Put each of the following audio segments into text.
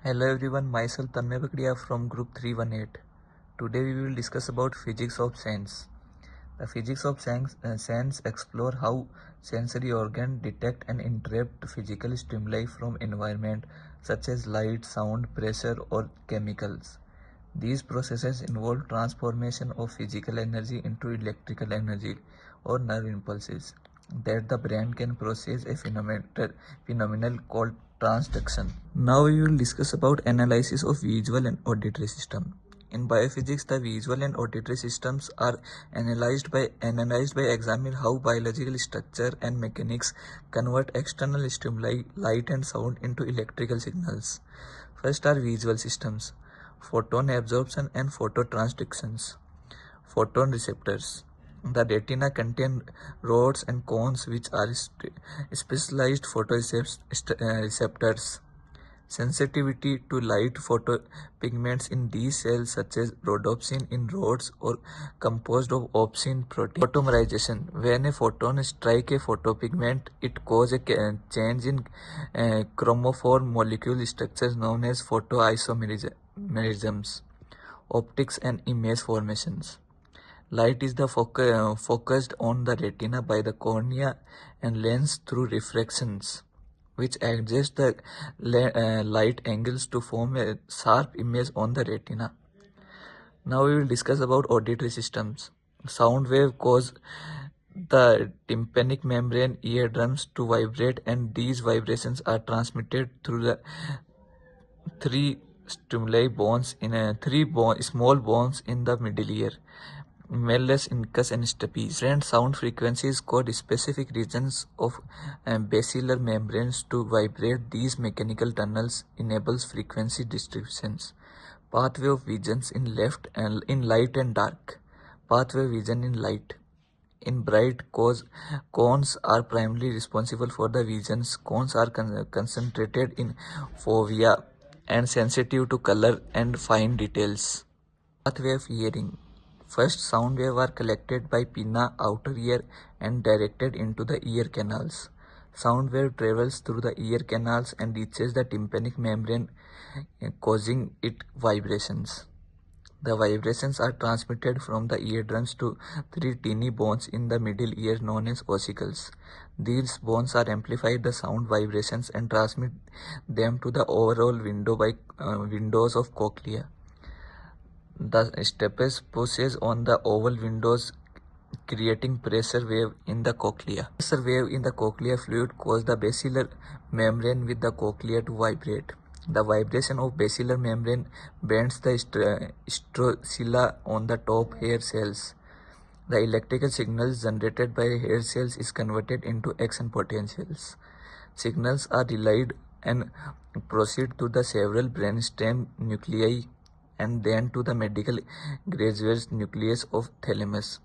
Hello everyone, myself Tanmay Bakriya from group 318. Today we will discuss about physics of sense. The physics of sense explore how sensory organs detect and interpret physical stimuli from environment such as light, sound, pressure or chemicals. These processes involve transformation of physical energy into electrical energy or nerve impulses that the brain can process a phenomenon called transduction. Now we will discuss about analysis of visual and auditory system. In biophysics, the visual and auditory systems are analyzed by examining how biological structure and mechanics convert external stimuli, light and sound into electrical signals. First are visual systems: photon absorption and phototransductions. Photon receptors. The retina contains rods and cones which are specialized photoreceptors. Sensitivity to light. Photopigments in these cells such as rhodopsin in rods or composed of opsin protein. Photomerization. When a photon strikes a photopigment, it causes a change in chromophore molecule structures known as photoisomerisms. Optics and image formations. Light is focused on the retina by the cornea and lens through refractions, which adjust the light angles to form a sharp image on the retina. Now we will discuss about auditory systems. Sound wave cause the tympanic membrane eardrums to vibrate, and these vibrations are transmitted through the three stimuli bones in small bones in the middle ear: Malleus, incus, and stapes. Different sound frequencies cause specific regions of basilar membranes to vibrate. These mechanical tunnels enables frequency distributions. Pathway of visions in light and dark. Pathway vision in light. In bright cones are primarily responsible for the visions. Cones are concentrated in fovea and sensitive to color and fine details. Pathway of hearing. First, sound waves are collected by pinna, outer ear, and directed into the ear canals. Sound wave travels through the ear canals and reaches the tympanic membrane, causing it vibrations. The vibrations are transmitted from the eardrums to three teeny bones in the middle ear known as ossicles. These bones are amplified the sound vibrations and transmit them to the overall windows of cochlea. The stapes pushes on the oval windows, creating pressure wave in the cochlea. Pressure wave in the cochlear fluid cause the basilar membrane with the cochlea to vibrate. The vibration of basilar membrane bends the strocilla on the top hair cells. The electrical signals generated by hair cells is converted into action potentials. Signals are relayed and proceed to the several brainstem nuclei and then to the medial graduate nucleus of thalamus.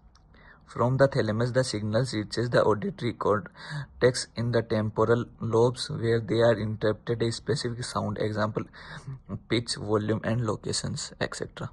From the thalamus, the signals reaches the auditory cortex in the temporal lobes, where they are interpreted a specific sound, example pitch, volume, and locations, etc.